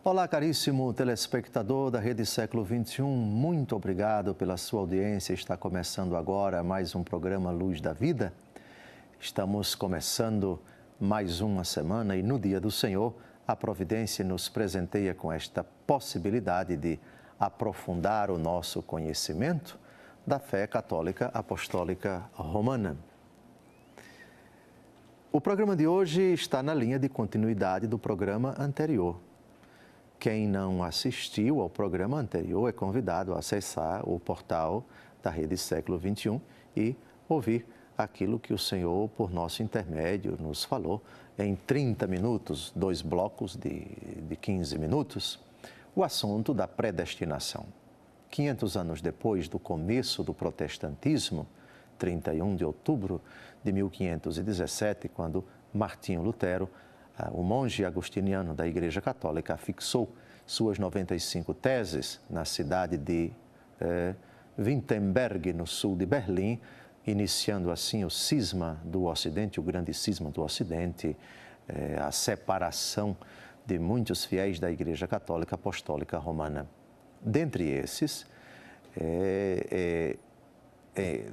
Olá, caríssimo telespectador da Rede Século XXI, muito obrigado pela sua audiência. Está começando agora mais um programa Luz da Vida. Estamos começando mais uma semana e no Dia do Senhor, a Providência nos presenteia com esta possibilidade de aprofundar o nosso conhecimento da fé católica apostólica romana. O programa de hoje está na linha de continuidade do programa anterior. Quem não assistiu ao programa anterior é convidado a acessar o portal da Rede Século XXI e ouvir aquilo que o Senhor, por nosso intermédio, nos falou em 30 minutos, 2 blocos de 15 minutos, o assunto da predestinação. 500 anos depois do começo do protestantismo, 31 de outubro de 1517, quando Martinho Lutero, o monge agostiniano da Igreja Católica, fixou suas 95 teses na cidade de Wittenberg, no sul de Berlim, iniciando assim o cisma do Ocidente, o grande cisma do Ocidente, a separação de muitos fiéis da Igreja Católica Apostólica Romana. Dentre esses,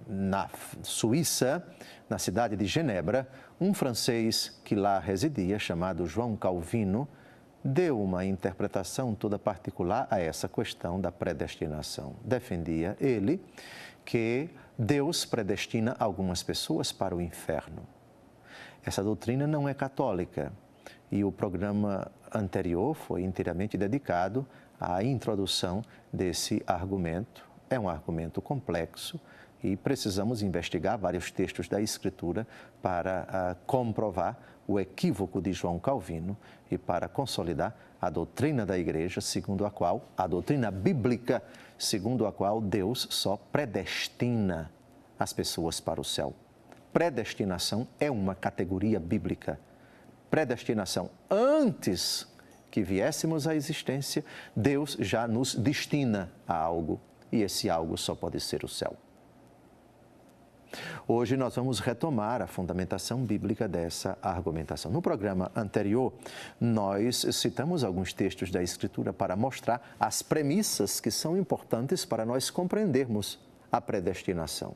na Suíça, na cidade de Genebra, um francês que lá residia, chamado João Calvino, deu uma interpretação toda particular a essa questão da predestinação. Defendia ele que Deus predestina algumas pessoas para o inferno. Essa doutrina não é católica e o programa anterior foi inteiramente dedicado à introdução desse argumento. É um argumento complexo e precisamos investigar vários textos da Escritura para comprovar o equívoco de João Calvino e para consolidar a doutrina da Igreja, segundo a qual, a doutrina bíblica, segundo a qual Deus só predestina as pessoas para o céu. Predestinação é uma categoria bíblica. Predestinação, antes que viéssemos à existência, Deus já nos destina a algo e esse algo só pode ser o céu. Hoje nós vamos retomar a fundamentação bíblica dessa argumentação. No programa anterior, nós citamos alguns textos da Escritura para mostrar as premissas que são importantes para nós compreendermos a predestinação.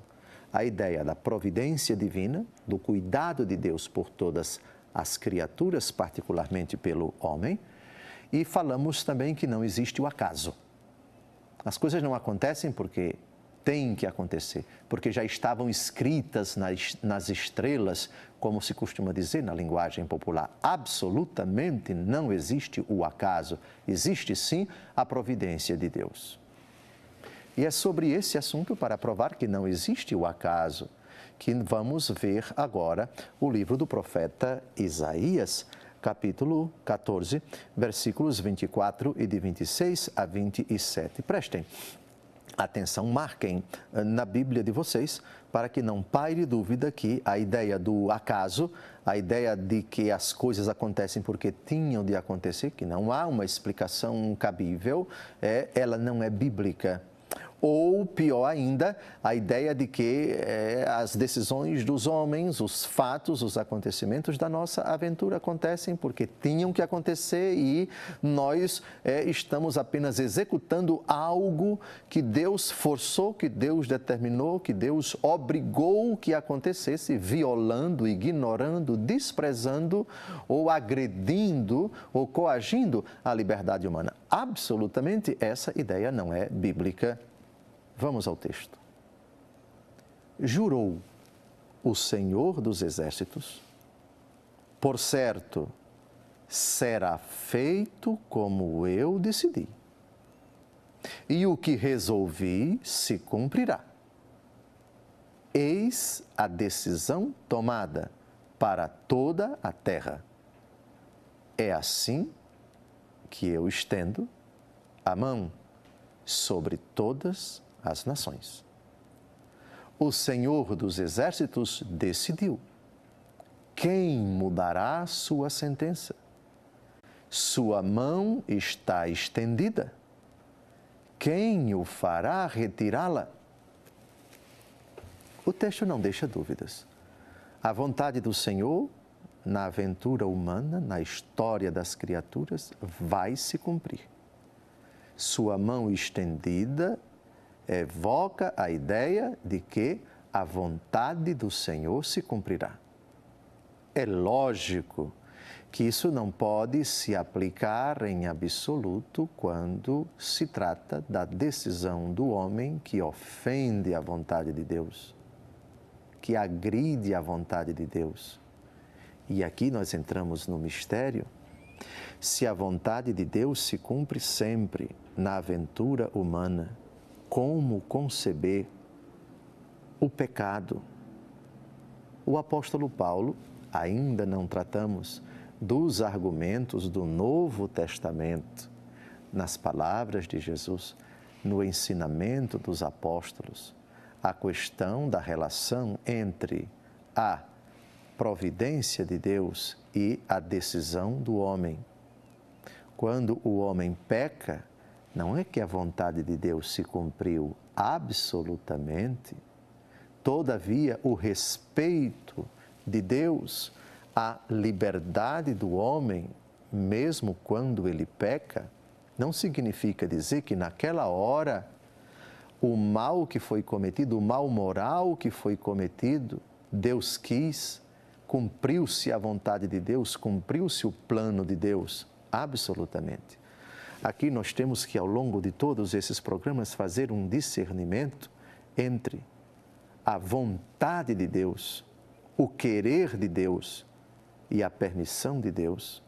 A ideia da providência divina, do cuidado de Deus por todas as criaturas, particularmente pelo homem, e falamos também que não existe o acaso. As coisas não acontecem porque têm que acontecer, porque já estavam escritas nas estrelas, como se costuma dizer na linguagem popular. Absolutamente não existe o acaso, existe sim a providência de Deus. E é sobre esse assunto, para provar que não existe o acaso, que vamos ver agora o livro do profeta Isaías, capítulo 14, versículos 24 e de 26 a 27. Prestem atenção, marquem na Bíblia de vocês, para que não paire dúvida que a ideia do acaso, a ideia de que as coisas acontecem porque tinham de acontecer, que não há uma explicação cabível, ela não é bíblica. Ou, pior ainda, a ideia de que as decisões dos homens, os fatos, os acontecimentos da nossa aventura acontecem porque tinham que acontecer e nós estamos apenas executando algo que Deus forçou, que Deus determinou, que Deus obrigou que acontecesse, violando, ignorando, desprezando ou agredindo ou coagindo a liberdade humana. Absolutamente essa ideia não é bíblica. Vamos ao texto. Jurou o Senhor dos Exércitos, por certo, será feito como eu decidi, e o que resolvi se cumprirá. Eis a decisão tomada para toda a terra. É assim que eu estendo a mão sobre todas as nações. O Senhor dos Exércitos decidiu. Quem mudará sua sentença? Sua mão está estendida. Quem o fará retirá-la? O texto não deixa dúvidas. A vontade do Senhor na aventura humana, na história das criaturas, vai se cumprir. Sua mão estendida evoca a ideia de que a vontade do Senhor se cumprirá. É lógico que isso não pode se aplicar em absoluto quando se trata da decisão do homem que ofende a vontade de Deus, que agride a vontade de Deus. E aqui nós entramos no mistério. Se a vontade de Deus se cumpre sempre na aventura humana, como conceber o pecado? O apóstolo Paulo, ainda não tratamos dos argumentos do Novo Testamento, nas palavras de Jesus, no ensinamento dos apóstolos, a questão da relação entre a providência de Deus e a decisão do homem. Quando o homem peca, não é que a vontade de Deus se cumpriu absolutamente, todavia o respeito de Deus à liberdade do homem, mesmo quando ele peca, não significa dizer que naquela hora o mal que foi cometido, o mal moral que foi cometido, Deus quis, cumpriu-se a vontade de Deus, cumpriu-se o plano de Deus, absolutamente. Aqui nós temos que, ao longo de todos esses programas, fazer um discernimento entre a vontade de Deus, o querer de Deus e a permissão de Deus.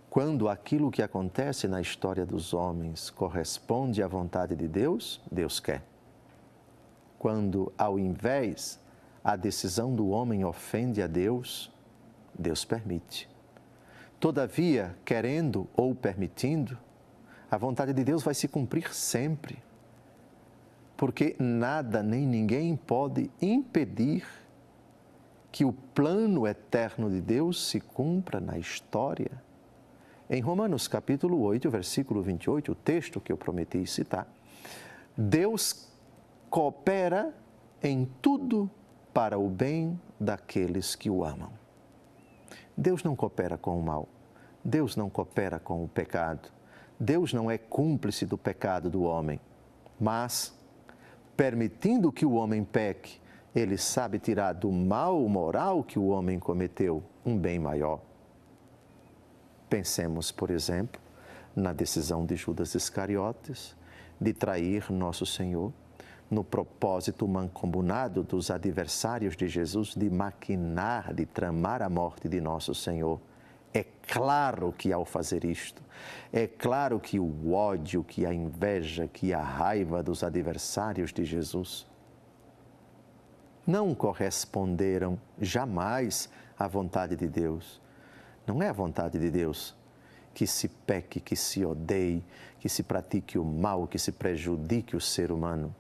Quando aquilo que acontece na história dos homens corresponde à vontade de Deus, Deus quer. Quando, ao invés, a decisão do homem ofende a Deus, Deus permite. Todavia, querendo ou permitindo, a vontade de Deus vai se cumprir sempre. Porque nada nem ninguém pode impedir que o plano eterno de Deus se cumpra na história. Em Romanos capítulo 8, versículo 28, o texto que eu prometi citar, Deus coopera em tudo para o bem daqueles que o amam. Deus não coopera com o mal, Deus não coopera com o pecado, Deus não é cúmplice do pecado do homem, mas, permitindo que o homem peque, Ele sabe tirar do mal moral que o homem cometeu um bem maior. Pensemos, por exemplo, na decisão de Judas Iscariotes de trair nosso Senhor, no propósito mancomunado dos adversários de Jesus de maquinar, de tramar a morte de nosso Senhor. É claro que ao fazer isto, é claro que o ódio, que a inveja, que a raiva dos adversários de Jesus não corresponderam jamais à vontade de Deus. Não é a vontade de Deus que se peque, que se odeie, que se pratique o mal, que se prejudique o ser humano.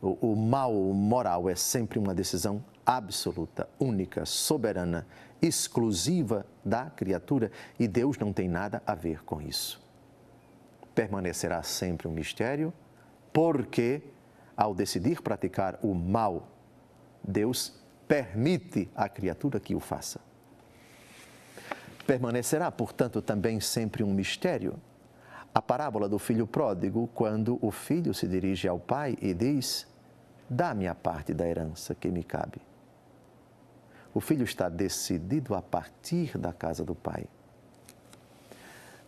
O mal moral é sempre uma decisão absoluta, única, soberana, exclusiva da criatura e Deus não tem nada a ver com isso. Permanecerá sempre um mistério, porque ao decidir praticar o mal, Deus permite à criatura que o faça. Permanecerá, portanto, também sempre um mistério a parábola do filho pródigo, quando o filho se dirige ao pai e diz: dá-me a parte da herança que me cabe. O filho está decidido a partir da casa do pai.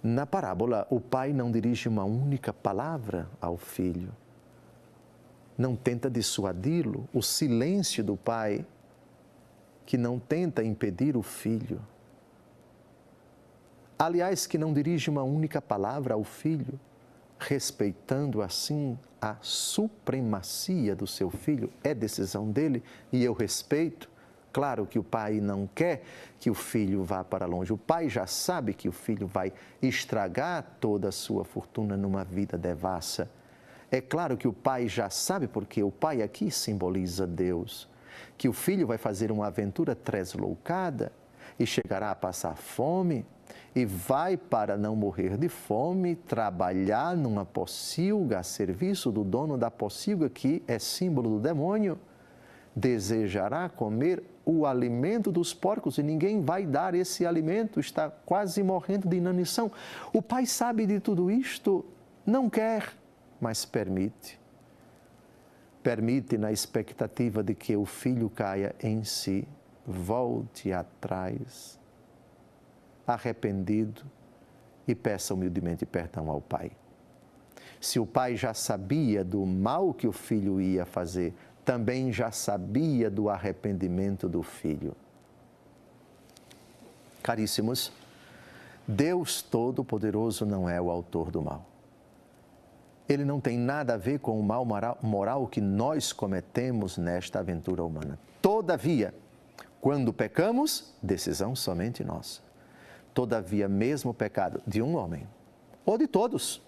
Na parábola, o pai não dirige uma única palavra ao filho. Não tenta dissuadi-lo. O silêncio do pai, que não tenta impedir o filho. Aliás, que não dirige uma única palavra ao filho, respeitando assim a supremacia do seu filho, é decisão dele e eu respeito. Claro que o pai não quer que o filho vá para longe. O pai já sabe que o filho vai estragar toda a sua fortuna numa vida devassa. É claro que o pai já sabe, porque o pai aqui simboliza Deus, que o filho vai fazer uma aventura tresloucada e chegará a passar fome e vai, para não morrer de fome, trabalhar numa pocilga a serviço do dono da pocilga, que é símbolo do demônio. desejará comer o alimento dos porcos e ninguém vai dar esse alimento, está quase morrendo de inanição. O pai sabe de tudo isto, não quer, mas permite. Permite na expectativa de que o filho caia em si, volte atrás, arrependido, e peça humildemente perdão ao pai. Se o pai já sabia do mal que o filho ia fazer, também já sabia do arrependimento do filho. Caríssimos, Deus Todo-Poderoso não é o autor do mal. Ele não tem nada a ver com o mal moral que nós cometemos nesta aventura humana. Todavia, quando pecamos, decisão somente nossa. Todavia, mesmo o pecado de um homem, ou de todos,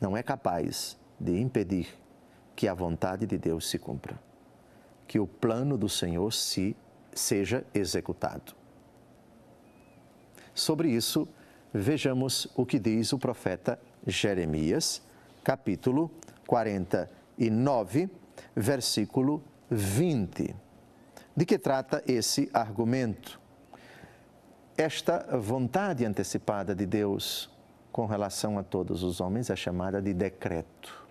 não é capaz de impedir que a vontade de Deus se cumpra, que o plano do Senhor seja executado. Sobre isso, vejamos o que diz o profeta Jeremias, capítulo 49, versículo 20. De que trata esse argumento? Esta vontade antecipada de Deus com relação a todos os homens é chamada de decreto.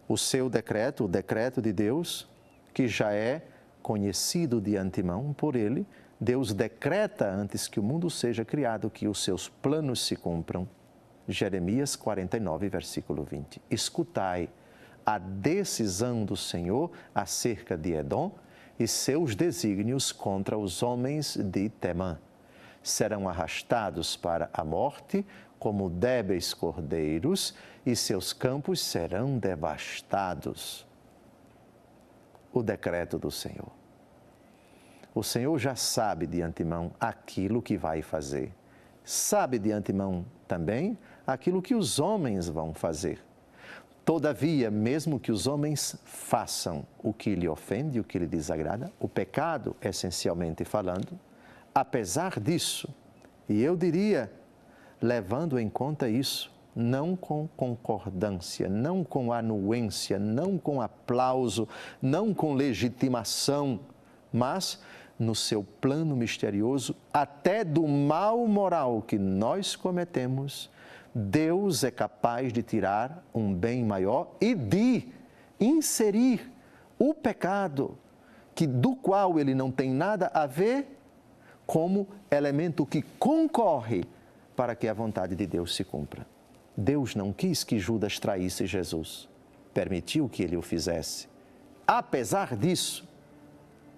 O seu decreto, o decreto de Deus, que já é conhecido de antemão por ele, Deus decreta antes que o mundo seja criado que os seus planos se cumpram. Jeremias 49, versículo 20. Escutai a decisão do Senhor acerca de Edom e seus desígnios contra os homens de Temã. Serão arrastados para a morte como débeis cordeiros e seus campos serão devastados. O decreto do Senhor. O Senhor já sabe de antemão aquilo que vai fazer. Sabe de antemão também aquilo que os homens vão fazer. Todavia, mesmo que os homens façam o que lhe ofende, o que lhe desagrada, o pecado, essencialmente falando, apesar disso, e eu diria, levando em conta isso, não com concordância, não com anuência, não com aplauso, não com legitimação, mas no seu plano misterioso, até do mal moral que nós cometemos, Deus é capaz de tirar um bem maior e de inserir o pecado, do qual ele não tem nada a ver, como elemento que concorre para que a vontade de Deus se cumpra. Deus não quis que Judas traísse Jesus, permitiu que ele o fizesse. Apesar disso,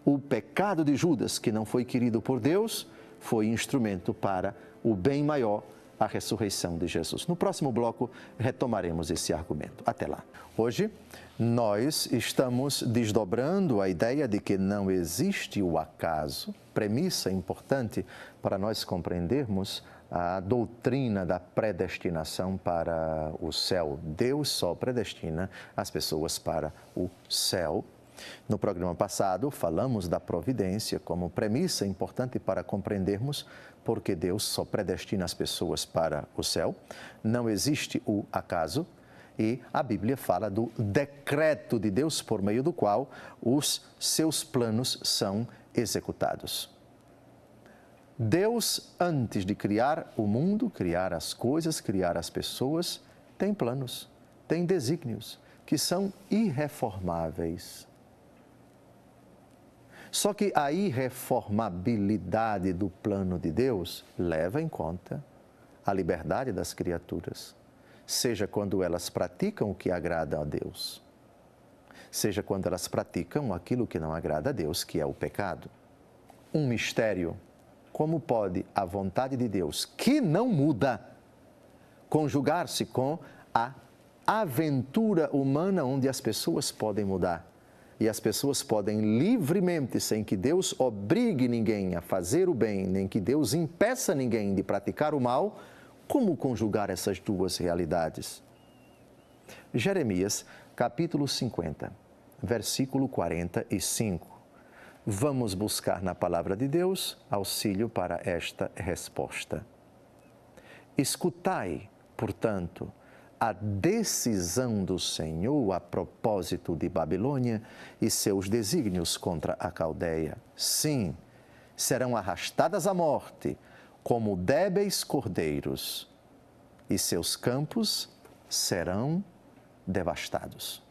o pecado de Judas, que não foi querido por Deus, foi instrumento para o bem maior, a ressurreição de Jesus. No próximo bloco, retomaremos esse argumento. Até lá. Hoje, nós estamos desdobrando a ideia de que não existe o acaso, premissa importante para nós compreendermos a doutrina da predestinação para o céu. Deus só predestina as pessoas para o céu. No programa passado, falamos da providência como premissa importante para compreendermos porque Deus só predestina as pessoas para o céu. Não existe o acaso e a Bíblia fala do decreto de Deus por meio do qual os seus planos são executados. Deus, antes de criar o mundo, criar as coisas, criar as pessoas, tem planos, tem desígnios que são irreformáveis. Só que a irreformabilidade do plano de Deus leva em conta a liberdade das criaturas, seja quando elas praticam o que agrada a Deus, seja quando elas praticam aquilo que não agrada a Deus, que é o pecado. Um mistério. Como pode a vontade de Deus, que não muda, conjugar-se com a aventura humana onde as pessoas podem mudar? E as pessoas podem livremente, sem que Deus obrigue ninguém a fazer o bem, nem que Deus impeça ninguém de praticar o mal, como conjugar essas duas realidades? Jeremias, capítulo 50, versículo 45. Vamos buscar na palavra de Deus auxílio para esta resposta. Escutai, portanto, a decisão do Senhor a propósito de Babilônia e seus desígnios contra a Caldeia. Sim, serão arrastadas à morte como débeis cordeiros, e seus campos serão devastados.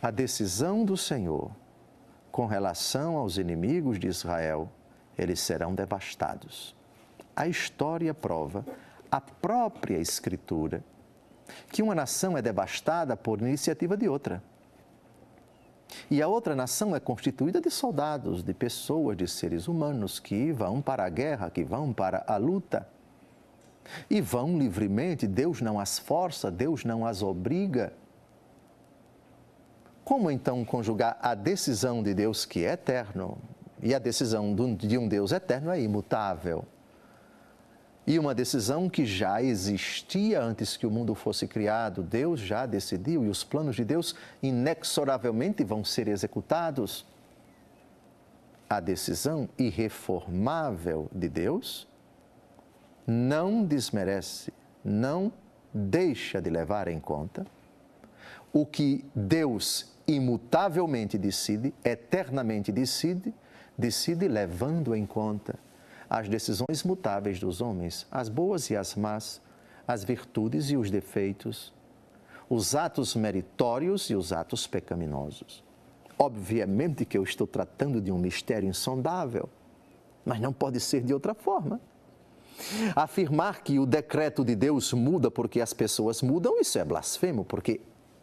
A decisão do Senhor com relação aos inimigos de Israel, eles serão devastados. A história prova, a própria Escritura, que uma nação é devastada por iniciativa de outra. E a outra nação é constituída de soldados, de pessoas, de seres humanos que vão para a guerra, que vão para a luta. E vão livremente, Deus não as força, Deus não as obriga. Como então conjugar a decisão de Deus que é eterno? E a decisão de um Deus eterno é imutável. E uma decisão que já existia antes que o mundo fosse criado, Deus já decidiu e os planos de Deus inexoravelmente vão ser executados. A decisão irreformável de Deus não desmerece, não deixa de levar em conta o que Deus imutavelmente decide, eternamente decide levando em conta as decisões mutáveis dos homens, as boas e as más, as virtudes e os defeitos, os atos meritórios e os atos pecaminosos. Obviamente que eu estou tratando de um mistério insondável, mas não pode ser de outra forma. Afirmar que o decreto de Deus muda porque as pessoas mudam, isso é blasfemo, porque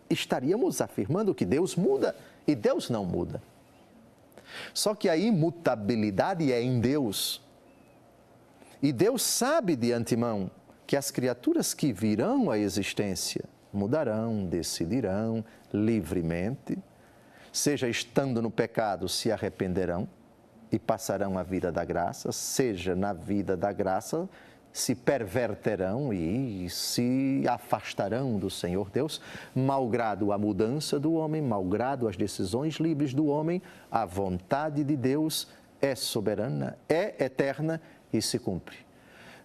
estaríamos afirmando que Deus muda e Deus não muda. Só que a imutabilidade é em Deus. E Deus sabe de antemão que as criaturas que virão à existência mudarão, decidirão livremente, seja estando no pecado, se arrependerão e passarão a vida da graça, seja na vida da graça, se perverterão e se afastarão do Senhor Deus, malgrado a mudança do homem, malgrado as decisões livres do homem, a vontade de Deus é soberana, é eterna e se cumpre.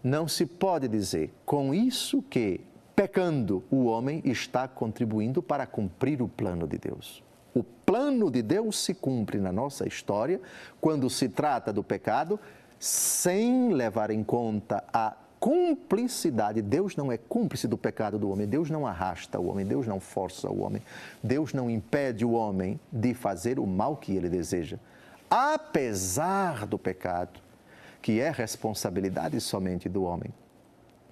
Não se pode dizer com isso que, pecando, o homem está contribuindo para cumprir o plano de Deus. O plano de Deus se cumpre na nossa história quando se trata do pecado, sem levar em conta a cumplicidade. Deus não é cúmplice do pecado do homem, Deus não arrasta o homem, Deus não força o homem, Deus não impede o homem de fazer o mal que ele deseja. Apesar do pecado, que é responsabilidade somente do homem,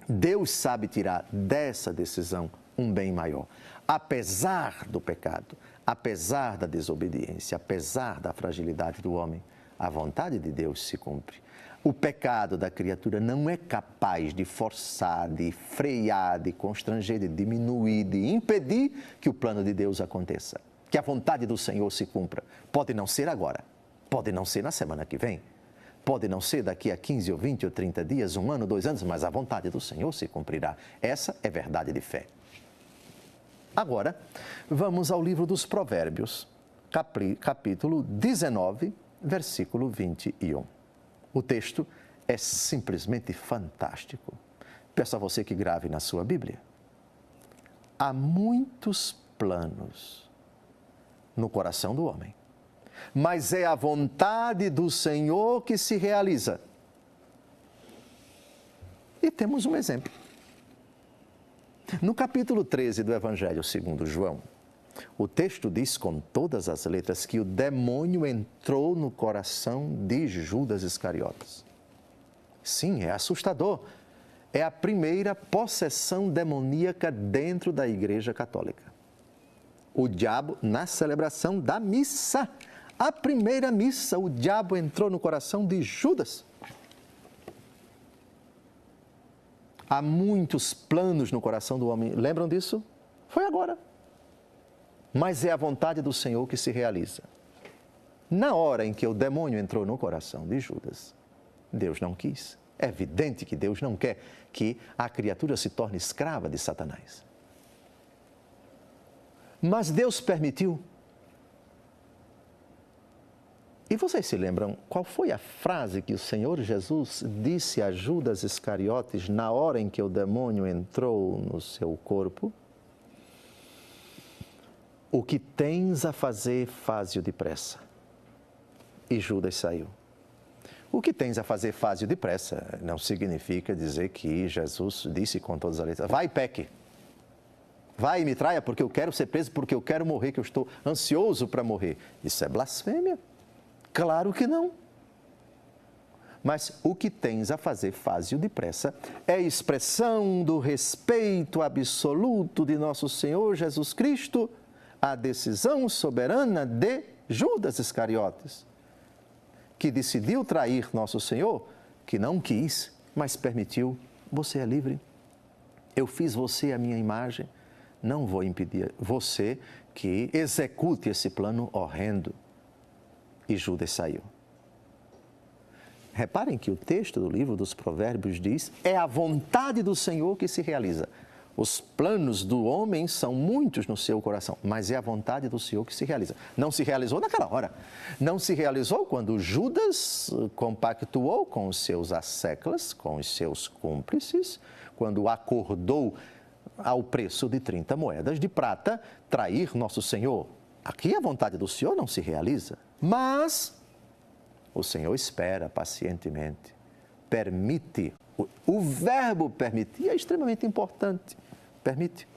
Deus sabe tirar dessa decisão um bem maior. Apesar do pecado, apesar da desobediência, apesar da fragilidade do homem, a vontade de Deus se cumpre. O pecado da criatura não é capaz de forçar, de frear, de constranger, de diminuir, de impedir que o plano de Deus aconteça, que a vontade do Senhor se cumpra. Pode não ser agora, pode não ser na semana que vem, pode não ser daqui a 15 ou 20 ou 30 dias, 1 ano, 2 anos, mas a vontade do Senhor se cumprirá. Essa é verdade de fé. Agora, vamos ao livro dos Provérbios, capítulo 19, versículo 21. O texto é simplesmente fantástico. Peço a você que grave na sua Bíblia. Há muitos planos no coração do homem, mas é a vontade do Senhor que se realiza. E temos um exemplo. No capítulo 13 do Evangelho segundo João, o texto diz com todas as letras que o demônio entrou no coração de Judas Iscariotes. Sim, é assustador. É a primeira possessão demoníaca dentro da Igreja Católica. O diabo, na celebração da missa, a primeira missa, o diabo entrou no coração de Judas. Há muitos planos no coração do homem. Lembram disso? Foi agora. Mas é a vontade do Senhor que se realiza. Na hora em que o demônio entrou no coração de Judas, Deus não quis. É evidente que Deus não quer que a criatura se torne escrava de Satanás. Mas Deus permitiu. E vocês se lembram qual foi a frase que o Senhor Jesus disse a Judas Iscariotes na hora em que o demônio entrou no seu corpo? O que tens a fazer, faze-o depressa. E Judas saiu. O que tens a fazer, faze-o depressa. Não significa dizer que Jesus disse com todas as letras, vai, peque. Vai e me traia porque eu quero ser preso, porque eu quero morrer, que eu estou ansioso para morrer. Isso é blasfêmia? Claro que não. Mas o que tens a fazer, faze-o depressa, é expressão do respeito absoluto de nosso Senhor Jesus Cristo à decisão soberana de Judas Iscariotes, que decidiu trair nosso Senhor, que não quis, mas permitiu. Você é livre. Eu fiz você a minha imagem. Não vou impedir você que execute esse plano horrendo. E Judas saiu. Reparem que o texto do livro dos Provérbios diz, é a vontade do Senhor que se realiza. Os planos do homem são muitos no seu coração, mas é a vontade do Senhor que se realiza. Não se realizou naquela hora. Não se realizou quando Judas compactuou com os seus asseclas, com os seus cúmplices, quando acordou ao preço de 30 moedas de prata, trair nosso Senhor. Aqui a vontade do Senhor não se realiza, mas o Senhor espera pacientemente, permite. O verbo permitir é extremamente importante, permite.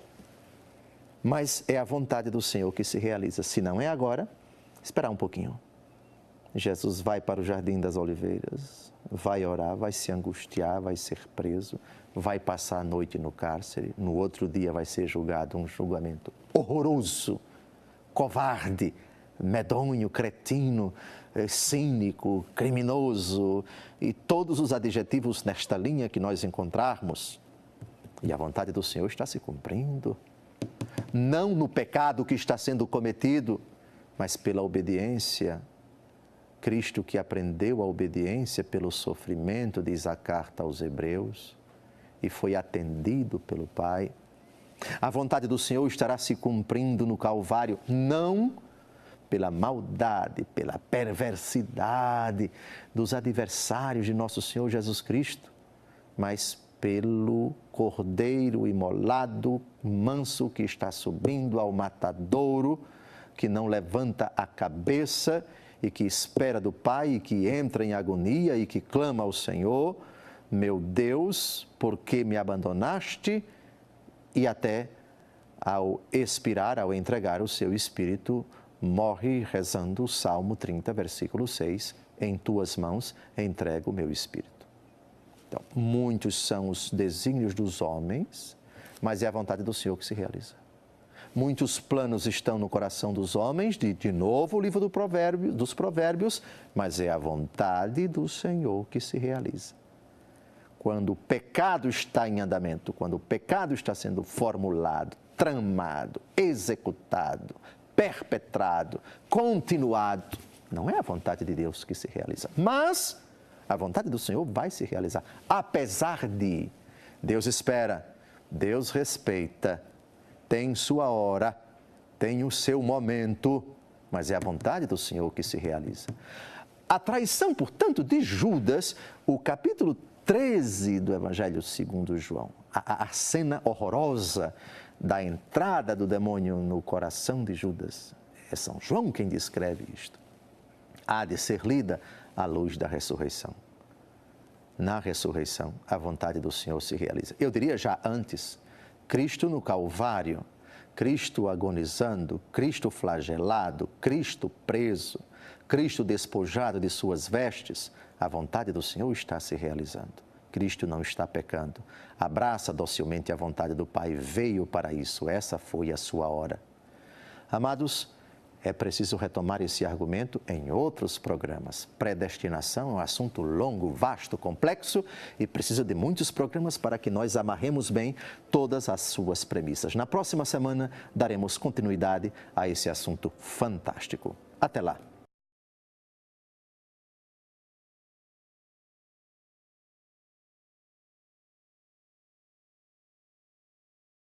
Mas é a vontade do Senhor que se realiza. Se não é agora, esperar um pouquinho. Jesus vai para o Jardim das Oliveiras, vai orar, vai se angustiar, vai ser preso, vai passar a noite no cárcere, no outro dia vai ser julgado um julgamento horroroso, covarde, medonho, cretino, cínico, criminoso e todos os adjetivos nesta linha que nós encontrarmos. E a vontade do Senhor está se cumprindo, não no pecado que está sendo cometido, mas pela obediência. Cristo que aprendeu a obediência pelo sofrimento, diz a carta aos Hebreus, e foi atendido pelo Pai. A vontade do Senhor estará se cumprindo no Calvário, não pela maldade, pela perversidade dos adversários de nosso Senhor Jesus Cristo, mas pelo Cordeiro imolado, manso, que está subindo ao matadouro, que não levanta a cabeça e que espera do Pai e que entra em agonia e que clama ao Senhor, meu Deus, por que me abandonaste? E até ao expirar, ao entregar o seu espírito, morre rezando o Salmo 30, versículo 6, em tuas mãos entrego o meu espírito. Então, muitos são os desígnios dos homens, mas é a vontade do Senhor que se realiza. Muitos planos estão no coração dos homens, de novo o livro dos Provérbios, mas é a vontade do Senhor que se realiza. Quando o pecado está em andamento, quando o pecado está sendo formulado, tramado, executado, perpetrado, continuado, não é a vontade de Deus que se realiza, mas a vontade do Senhor vai se realizar, apesar de Deus espera, Deus respeita, tem sua hora, tem o seu momento, mas é a vontade do Senhor que se realiza. A traição, portanto, de Judas, o capítulo 13 do Evangelho segundo João, a cena horrorosa da entrada do demônio no coração de Judas, é São João quem descreve isto, há de ser lida à luz da ressurreição. Na ressurreição, a vontade do Senhor se realiza. Eu diria já antes, Cristo no Calvário, Cristo agonizando, Cristo flagelado, Cristo preso, Cristo despojado de suas vestes, a vontade do Senhor está se realizando. Cristo não está pecando. Abraça docilmente a vontade do Pai, veio para isso, essa foi a sua hora. Amados, é preciso retomar esse argumento em outros programas. Predestinação é um assunto longo, vasto, complexo e precisa de muitos programas para que nós amarremos bem todas as suas premissas. Na próxima semana daremos continuidade a esse assunto fantástico. Até lá!